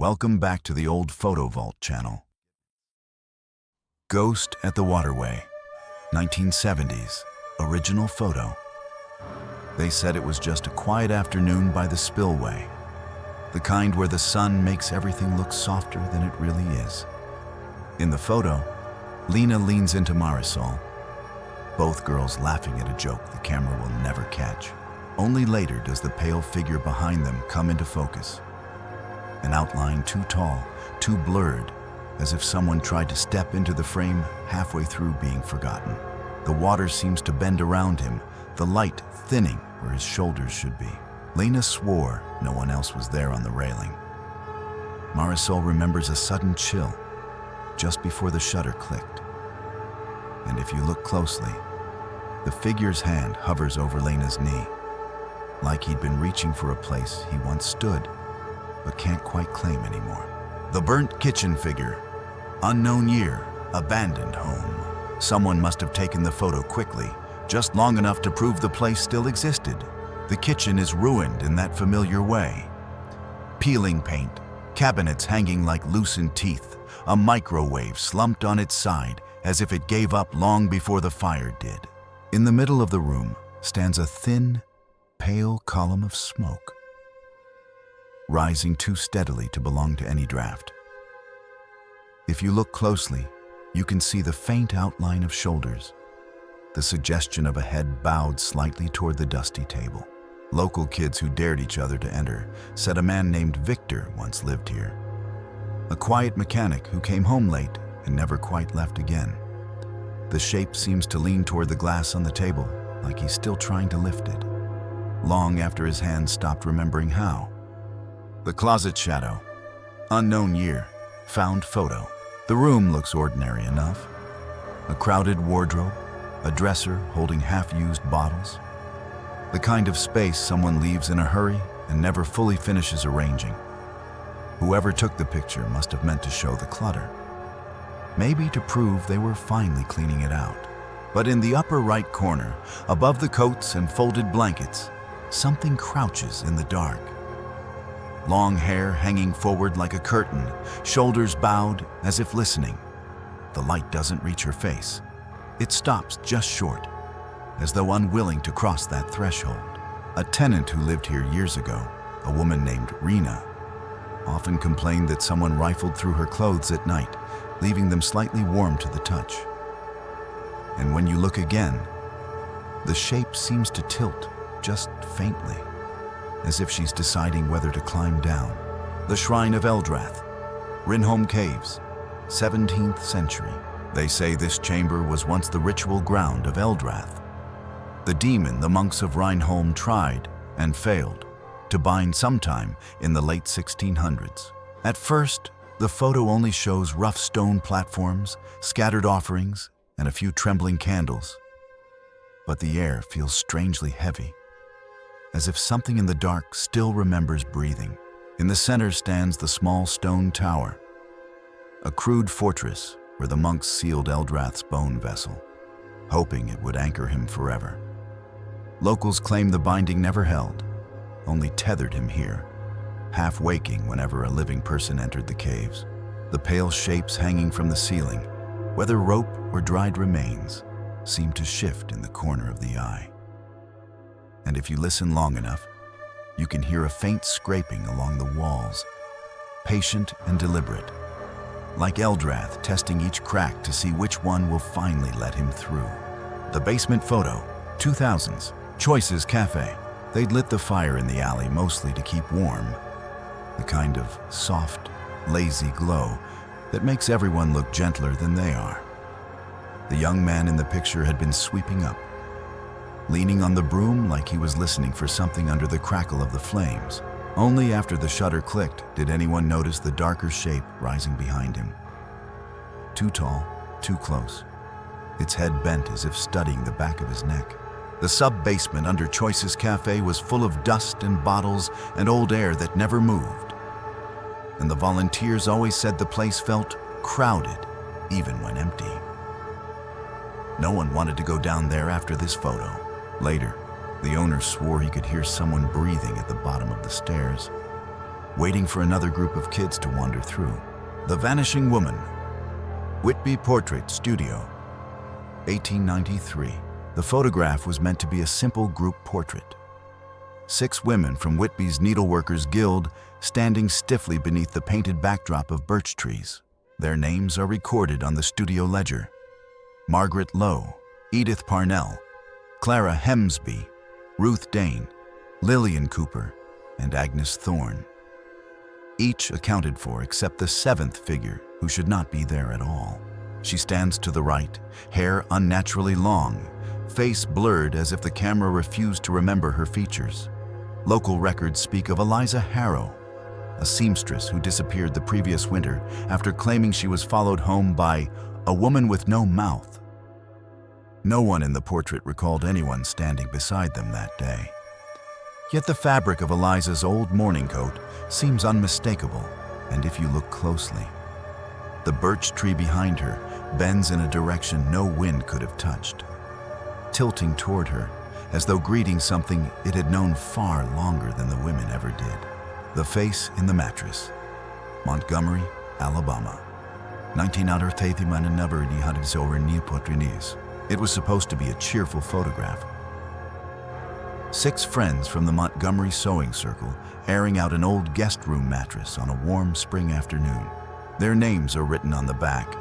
Welcome back to the Old Photo Vault channel. Ghost at the Waterway, 1970s, original photo. They said it was just a quiet afternoon by the spillway, the kind where the sun makes everything look softer than it really is. In the photo, Lena leans into Marisol, both girls laughing at a joke the camera will never catch. Only later does the pale figure behind them come into focus. An outline too tall, too blurred, as if someone tried to step into the frame halfway through being forgotten. The water seems to bend around him, the light thinning where his shoulders should be. Lena swore no one else was there on the railing. Marisol remembers a sudden chill just before the shutter clicked. And if you look closely, the figure's hand hovers over Lena's knee, like he'd been reaching for a place he once stood but can't quite claim anymore. The burnt kitchen figure, unknown year, abandoned home. Someone must have taken the photo quickly, just long enough to prove the place still existed. The kitchen is ruined in that familiar way. Peeling paint, cabinets hanging like loosened teeth, a microwave slumped on its side as if it gave up long before the fire did. In the middle of the room stands a thin, pale column of smoke, rising too steadily to belong to any draft. If you look closely, you can see the faint outline of shoulders, the suggestion of a head bowed slightly toward the dusty table. Local kids who dared each other to enter said a man named Victor once lived here, a quiet mechanic who came home late and never quite left again. The shape seems to lean toward the glass on the table, like he's still trying to lift it, long after his hands stopped remembering how. The closet shadow, unknown year, found photo. The room looks ordinary enough. A crowded wardrobe, a dresser holding half-used bottles. The kind of space someone leaves in a hurry and never fully finishes arranging. Whoever took the picture must have meant to show the clutter. Maybe to prove they were finally cleaning it out. But in the upper right corner, above the coats and folded blankets, something crouches in the dark. Long hair hanging forward like a curtain, shoulders bowed as if listening. The light doesn't reach her face. It stops just short, as though unwilling to cross that threshold. A tenant who lived here years ago, a woman named Rena, often complained that someone rifled through her clothes at night, leaving them slightly warm to the touch. And when you look again, the shape seems to tilt just faintly, as if she's deciding whether to climb down. The Shrine of Eldrath, Rinholm Caves, 17th century. They say this chamber was once the ritual ground of Eldrath, the demon the monks of Rinholm tried and failed to bind sometime in the late 1600s. At first, the photo only shows rough stone platforms, scattered offerings, and a few trembling candles. But the air feels strangely heavy, as if something in the dark still remembers breathing. In the center stands the small stone tower, a crude fortress where the monks sealed Eldrath's bone vessel, hoping it would anchor him forever. Locals claim the binding never held, only tethered him here, half waking whenever a living person entered the caves. The pale shapes hanging from the ceiling, whether rope or dried remains, seem to shift in the corner of the eye. And if you listen long enough, you can hear a faint scraping along the walls, patient and deliberate, like Eldrath testing each crack to see which one will finally let him through. The basement photo, 2000s, Choices Cafe. They'd lit the fire in the alley mostly to keep warm, the kind of soft, lazy glow that makes everyone look gentler than they are. The young man in the picture had been sweeping up, leaning on the broom like he was listening for something under the crackle of the flames. Only after the shutter clicked did anyone notice the darker shape rising behind him. Too tall, too close, its head bent as if studying the back of his neck. The sub-basement under Choices Cafe was full of dust and bottles and old air that never moved. And the volunteers always said the place felt crowded, even when empty. No one wanted to go down there after this photo. Later, the owner swore he could hear someone breathing at the bottom of the stairs. waiting for another group of kids to wander through. The Vanishing Woman, Whitby Portrait Studio, 1893. The photograph was meant to be a simple group portrait. 6 women from Whitby's Needleworkers Guild standing stiffly beneath the painted backdrop of birch trees. Their names are recorded on the studio ledger: Margaret Lowe, Edith Parnell, Clara Hemsby, Ruth Dane, Lillian Cooper, and Agnes Thorne. Each accounted for except the 7th figure, who should not be there at all. She stands to the right, hair unnaturally long, face blurred as if the camera refused to remember her features. Local records speak of Eliza Harrow, a seamstress who disappeared the previous winter after claiming she was followed home by a woman with no mouth. No one in the portrait recalled anyone standing beside them that day. Yet the fabric of Eliza's old morning coat seems unmistakable, and if you look closely, the birch tree behind her bends in a direction no wind could have touched, tilting toward her as though greeting something it had known far longer than the women ever did. The Face in the Mattress, Montgomery, Alabama, 1938. It was supposed to be a cheerful photograph. 6 friends from the Montgomery sewing circle airing out an old guest room mattress on a warm spring afternoon. Their names are written on the back: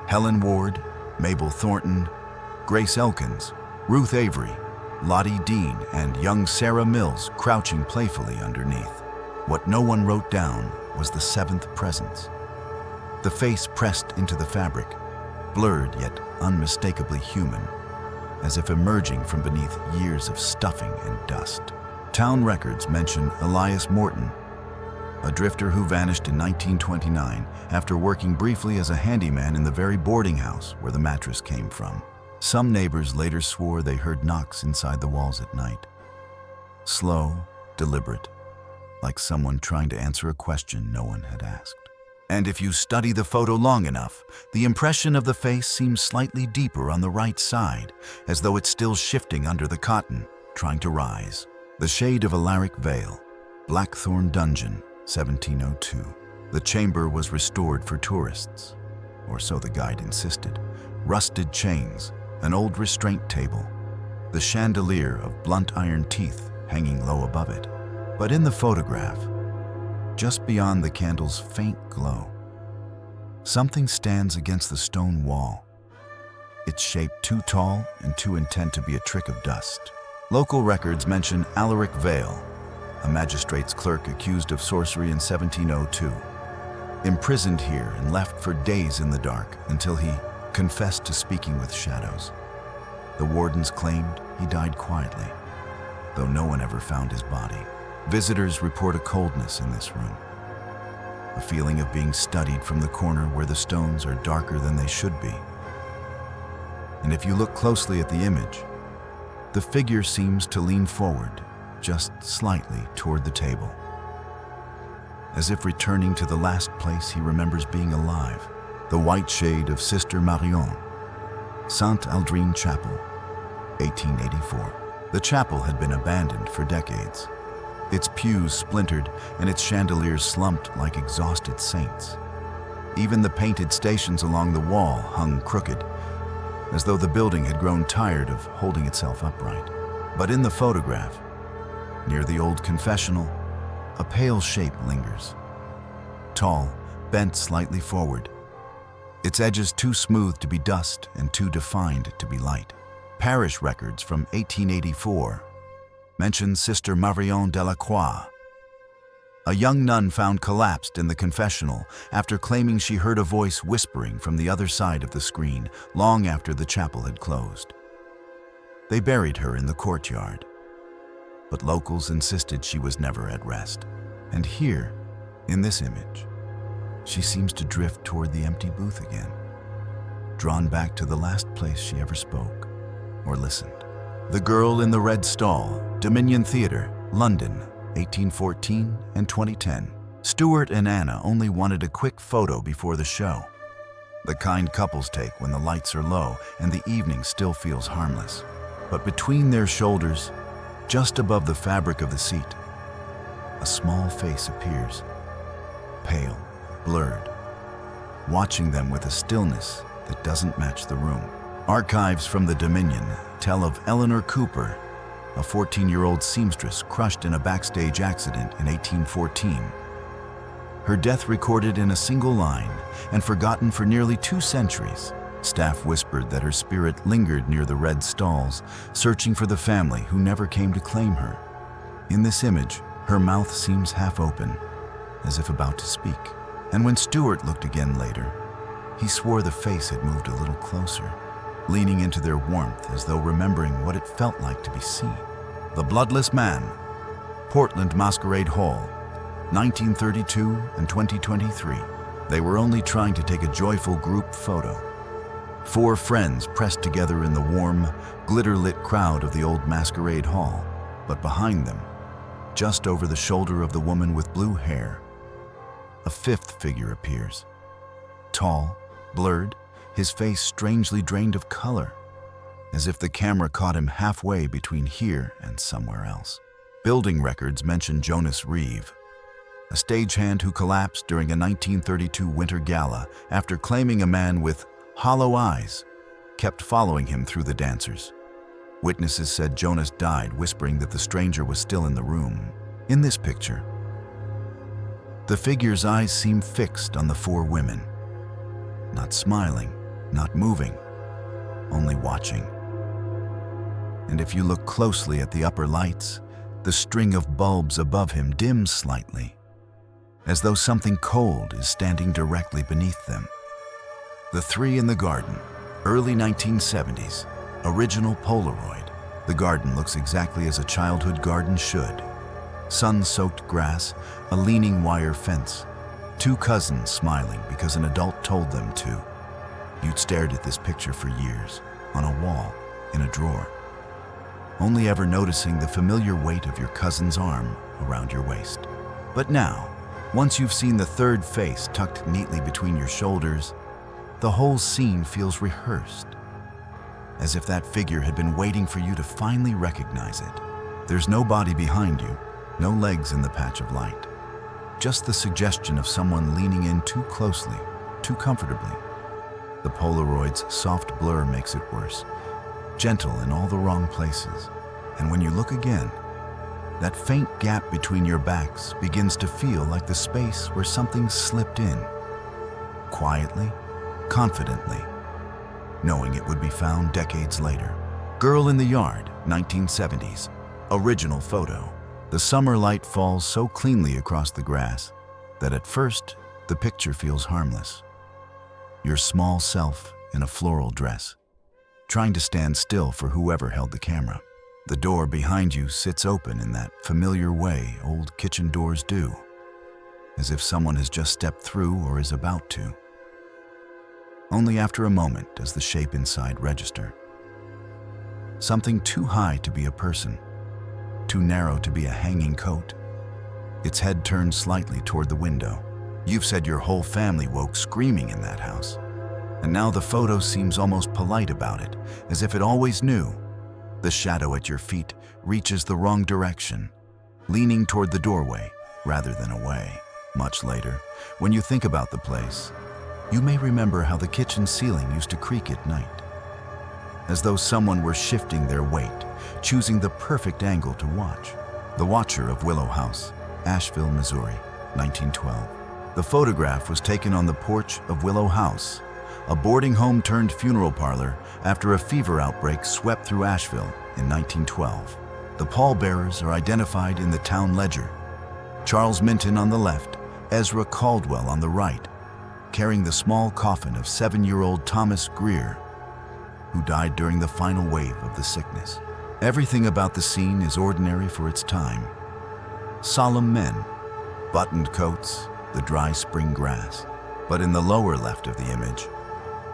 Helen Ward, Mabel Thornton, Grace Elkins, Ruth Avery, Lottie Dean, and young Sarah Mills crouching playfully underneath. What no one wrote down was the 7th presence. The face pressed into the fabric, blurred yet unmistakably human, as if emerging from beneath years of stuffing and dust. Town records mention Elias Morton, a drifter who vanished in 1929 after working briefly as a handyman in the very boarding house where the mattress came from. Some neighbors later swore they heard knocks inside the walls at night. Slow, deliberate, like someone trying to answer a question no one had asked. And if you study the photo long enough, the impression of the face seems slightly deeper on the right side, as though it's still shifting under the cotton, trying to rise. The Shade of Allaric Vale, Blackthorn Dungeon, 1702. The chamber was restored for tourists, or so the guide insisted. Rusted chains, an old restraint table, the chandelier of blunt iron teeth hanging low above it. But in the photograph, just beyond the candle's faint glow, something stands against the stone wall. Its shape too tall and too intent to be a trick of dust. Local records mention Allaric Vale, a magistrate's clerk accused of sorcery in 1702, imprisoned here and left for days in the dark until he confessed to speaking with shadows. The wardens claimed he died quietly, though no one ever found his body. Visitors report a coldness in this room, a feeling of being studied from the corner where the stones are darker than they should be. And if you look closely at the image, the figure seems to lean forward, just slightly toward the table, as if returning to the last place he remembers being alive. The White Shade of Sister Marion, Sainte Aldrine Chapel, 1884. The chapel had been abandoned for decades. Its pews splintered and its chandeliers slumped like exhausted saints. Even the painted stations along the wall hung crooked, as though the building had grown tired of holding itself upright. But in the photograph, near the old confessional, a pale shape lingers. Tall, bent slightly forward, its edges too smooth to be dust and too defined to be light. Parish records from 1884 mention Sister Marion Delacroix, a young nun found collapsed in the confessional after claiming she heard a voice whispering from the other side of the screen long after the chapel had closed. They buried her in the courtyard, but locals insisted she was never at rest. And here, in this image, she seems to drift toward the empty booth again, drawn back to the last place she ever spoke or listened. The Girl in the Red Stall, Dominion Theatre, London, 1814 and 2010. Stuart and Anna only wanted a quick photo before the show, the kind couples take when the lights are low and the evening still feels harmless. But between their shoulders, just above the fabric of the seat, a small face appears, pale, blurred, watching them with a stillness that doesn't match the room. Archives from the Dominion tell of Eleanor Cooper, a 14-year-old seamstress crushed in a backstage accident in 1814. Her death recorded in a single line and forgotten for nearly 2 centuries. Staff whispered that her spirit lingered near the red stalls, searching for the family who never came to claim her. In this image, her mouth seems half open, as if about to speak. And when Stuart looked again later, he swore the face had moved a little closer, leaning into their warmth as though remembering what it felt like to be seen. The Bloodless Man, Portland Masquerade Hall, 1932 and 2023. They were only trying to take a joyful group photo. 4 friends pressed together in the warm, glitter-lit crowd of the old Masquerade Hall, but behind them, just over the shoulder of the woman with blue hair, a 5th figure appears. Tall, blurred, his face strangely drained of color, as if the camera caught him halfway between here and somewhere else. Building records mention Jonas Reeve, a stagehand who collapsed during a 1932 winter gala after claiming a man with hollow eyes kept following him through the dancers. Witnesses said Jonas died whispering that the stranger was still in the room. In this picture, the figure's eyes seem fixed on the 4 women, not smiling, not moving, only watching. And if you look closely at the upper lights, the string of bulbs above him dims slightly, as though something cold is standing directly beneath them. The 3 in the garden, early 1970s, original Polaroid. The garden looks exactly as a childhood garden should. Sun-soaked grass, a leaning wire fence, 2 cousins smiling because an adult told them to. You'd stared at this picture for years, on a wall, in a drawer, only ever noticing the familiar weight of your cousin's arm around your waist. But now, once you've seen the 3rd face tucked neatly between your shoulders, the whole scene feels rehearsed, as if that figure had been waiting for you to finally recognize it. There's no body behind you, no legs in the patch of light, just the suggestion of someone leaning in too closely, too comfortably. The Polaroid's soft blur makes it worse, gentle in all the wrong places. And when you look again, that faint gap between your backs begins to feel like the space where something slipped in, quietly, confidently, knowing it would be found decades later. Girl in the Yard, 1970s, original photo. The summer light falls so cleanly across the grass that at first the picture feels harmless. Your small self in a floral dress, trying to stand still for whoever held the camera. The door behind you sits open in that familiar way old kitchen doors do, as if someone has just stepped through or is about to. Only after a moment does the shape inside register. Something too high to be a person, too narrow to be a hanging coat. Its head turned slightly toward the window. You've said your whole family woke screaming in that house. And now the photo seems almost polite about it, as if it always knew. The shadow at your feet reaches the wrong direction, leaning toward the doorway rather than away. Much later, when you think about the place, you may remember how the kitchen ceiling used to creak at night, as though someone were shifting their weight, choosing the perfect angle to watch. The Watcher of Willow House, Asheville, Missouri, 1912. The photograph was taken on the porch of Willow House, a boarding home turned funeral parlor after a fever outbreak swept through Asheville in 1912. The pallbearers are identified in the town ledger. Charles Minton on the left, Ezra Caldwell on the right, carrying the small coffin of 7-year-old Thomas Greer, who died during the final wave of the sickness. Everything about the scene is ordinary for its time. Solemn men, buttoned coats, the dry spring grass. But in the lower left of the image,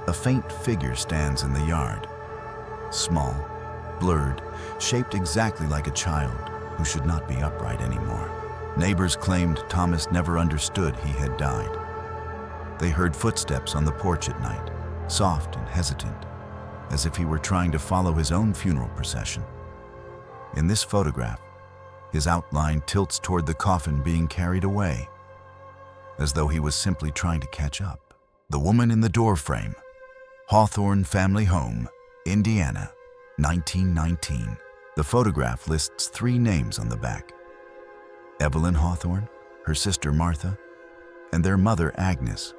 a faint figure stands in the yard. Small, blurred, shaped exactly like a child who should not be upright anymore. Neighbors claimed Thomas never understood he had died. They heard footsteps on the porch at night, soft and hesitant, as if he were trying to follow his own funeral procession. In this photograph, his outline tilts toward the coffin being carried away, as though he was simply trying to catch up. The Woman in the Doorframe, Hawthorne Family Home, Indiana, 1919. The photograph lists 3 names on the back: Evelyn Hawthorne, her sister Martha, and their mother Agnes,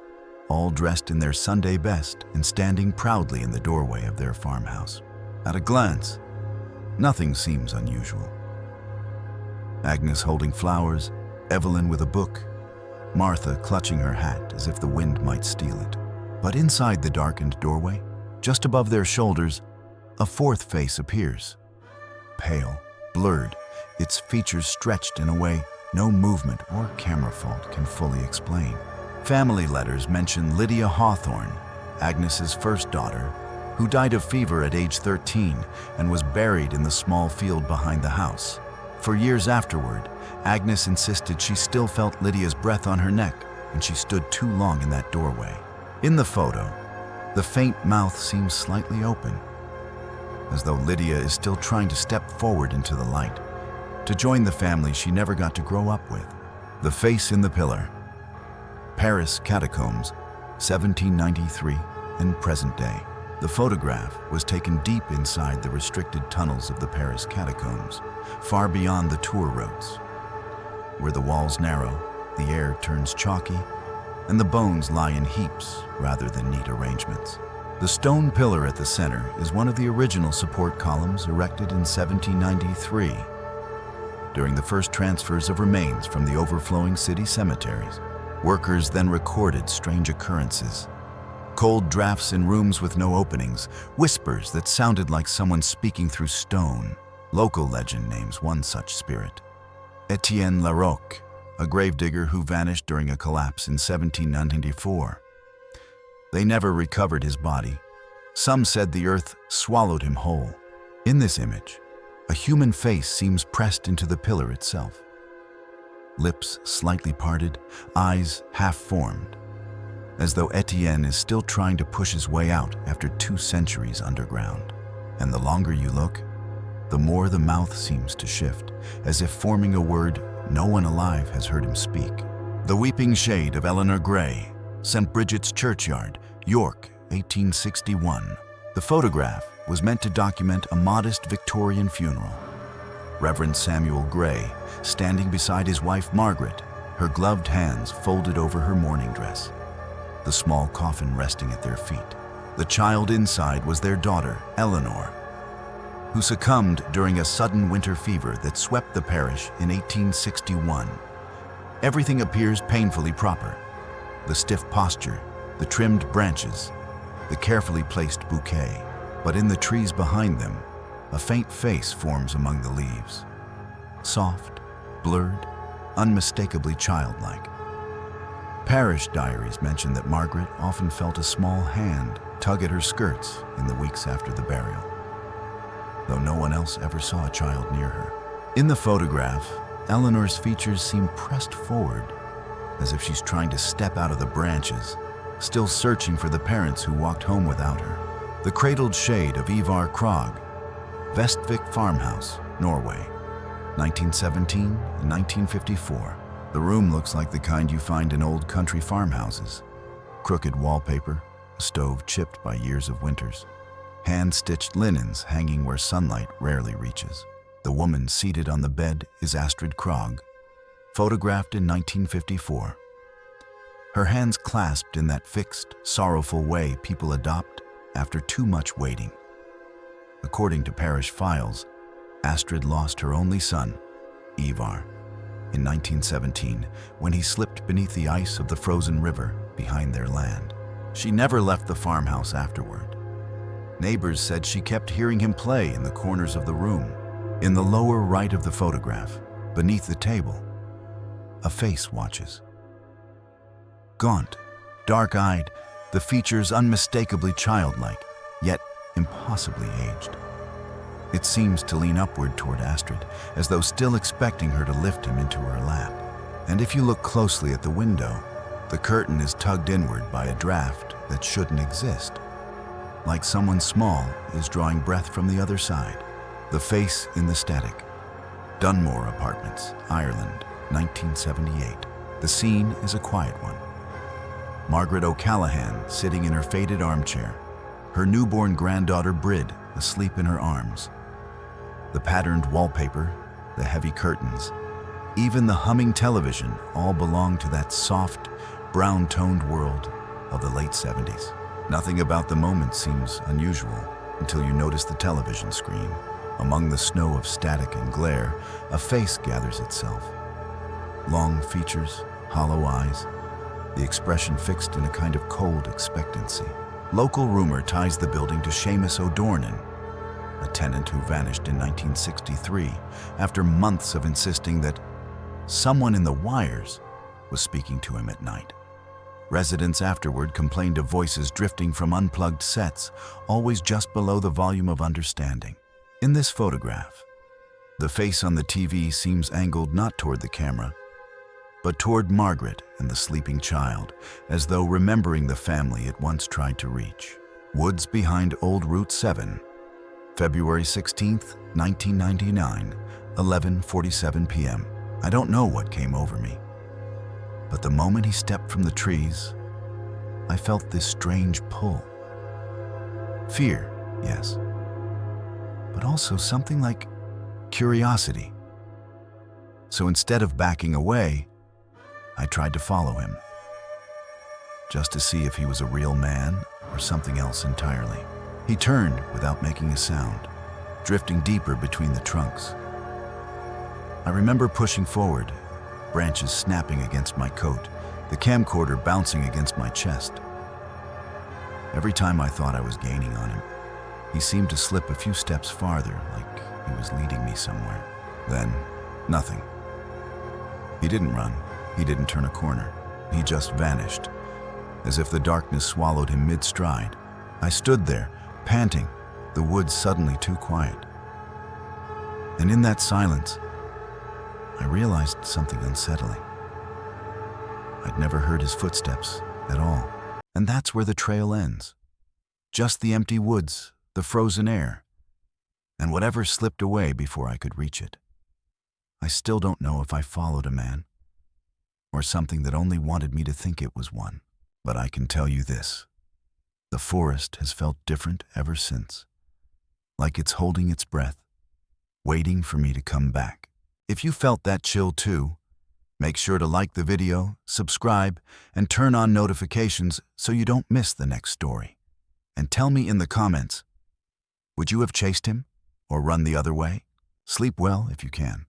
all dressed in their Sunday best and standing proudly in the doorway of their farmhouse. At a glance, nothing seems unusual. Agnes holding flowers, Evelyn with a book, Martha clutching her hat as if the wind might steal it. But inside the darkened doorway, just above their shoulders, a 4th face appears. Pale, blurred, its features stretched in a way no movement or camera fault can fully explain. Family letters mention Lydia Hawthorne, Agnes's first daughter, who died of fever at age 13 and was buried in the small field behind the house. For years afterward, Agnes insisted she still felt Lydia's breath on her neck, and she stood too long in that doorway. In the photo, the faint mouth seems slightly open, as though Lydia is still trying to step forward into the light, to join the family she never got to grow up with. The Face in the Pillar, Paris Catacombs, 1793 and present day. The photograph was taken deep inside the restricted tunnels of the Paris Catacombs, far beyond the tour routes. Where the walls narrow, the air turns chalky, and the bones lie in heaps rather than neat arrangements. The stone pillar at the center is one of the original support columns erected in 1793. During the first transfers of remains from the overflowing city cemeteries, workers then recorded strange occurrences. Cold drafts in rooms with no openings, whispers that sounded like someone speaking through stone. Local legend names one such spirit: Etienne Larocque, a gravedigger who vanished during a collapse in 1794. They never recovered his body. Some said the earth swallowed him whole. In this image, a human face seems pressed into the pillar itself. Lips slightly parted, eyes half-formed, as though Etienne is still trying to push his way out after 2 centuries underground. And the longer you look, the more the mouth seems to shift, as if forming a word no one alive has heard him speak. The Weeping Shade of Eleanor Gray, St. Bridget's Churchyard, York, 1861. The photograph was meant to document a modest Victorian funeral. Reverend Samuel Gray, standing beside his wife Margaret, her gloved hands folded over her mourning dress, the small coffin resting at their feet. The child inside was their daughter, Eleanor, who succumbed during a sudden winter fever that swept the parish in 1861. Everything appears painfully proper: the stiff posture, the trimmed branches, the carefully placed bouquet. But in the trees behind them, a faint face forms among the leaves. Soft, blurred, unmistakably childlike. Parish diaries mention that Margaret often felt a small hand tug at her skirts in the weeks after the burial, though no one else ever saw a child near her. In the photograph, Eleanor's features seem pressed forward, as if she's trying to step out of the branches, still searching for the parents who walked home without her. The Cradled Shade of Ivar Krog, Vestvik Farmhouse, Norway, 1917 and 1954. The room looks like the kind you find in old country farmhouses. Crooked wallpaper, a stove chipped by years of winters, hand-stitched linens hanging where sunlight rarely reaches. The woman seated on the bed is Astrid Krog, photographed in 1954. Her hands clasped in that fixed, sorrowful way people adopt after too much waiting. According to parish files, Astrid lost her only son, Ivar, in 1917 when he slipped beneath the ice of the frozen river behind their land. She never left the farmhouse afterward. Neighbors said she kept hearing him play in the corners of the room. In the lower right of the photograph, beneath the table, a face watches. Gaunt, dark-eyed, the features unmistakably childlike, yet impossibly aged. It seems to lean upward toward Astrid, as though still expecting her to lift him into her lap. And if you look closely at the window, the curtain is tugged inward by a draft that shouldn't exist, like someone small is drawing breath from the other side. The Face in the Static, Dunmore Apartments, Ireland, 1978. The scene is a quiet one. Margaret O'Callaghan sitting in her faded armchair, her newborn granddaughter Brid asleep in her arms. The patterned wallpaper, the heavy curtains, even the humming television all belong to that soft, brown-toned world of the late 70s. Nothing about the moment seems unusual until you notice the television screen. Among the snow of static and glare, a face gathers itself. Long features, hollow eyes, the expression fixed in a kind of cold expectancy. Local rumor ties the building to Seamus O'Dornan, a tenant who vanished in 1963 after months of insisting that someone in the wires was speaking to him at night. Residents afterward complained of voices drifting from unplugged sets, always just below the volume of understanding. In this photograph, the face on the TV seems angled not toward the camera, but toward Margaret and the sleeping child, as though remembering the family it once tried to reach. Woods behind Old Route 7, February 16th, 1999, 11:47 p.m. I don't know what came over me, but the moment he stepped from the trees, I felt this strange pull. Fear, yes, but also something like curiosity. So instead of backing away, I tried to follow him, just to see if he was a real man or something else entirely. He turned without making a sound, drifting deeper between the trunks. I remember pushing forward, branches snapping against my coat, the camcorder bouncing against my chest. Every time I thought I was gaining on him, he seemed to slip a few steps farther, like he was leading me somewhere. Then, nothing. He didn't run. He didn't turn a corner. He just vanished, as if the darkness swallowed him mid-stride. I stood there, panting, the woods suddenly too quiet. And in that silence, I realized something unsettling. I'd never heard his footsteps at all. And that's where the trail ends. Just the empty woods, the frozen air, and whatever slipped away before I could reach it. I still don't know if I followed a man, or something that only wanted me to think it was one. But I can tell you this. The forest has felt different ever since, like it's holding its breath, waiting for me to come back. If you felt that chill too, make sure to like the video, subscribe, and turn on notifications so you don't miss the next story. And tell me in the comments, would you have chased him or run the other way? Sleep well if you can.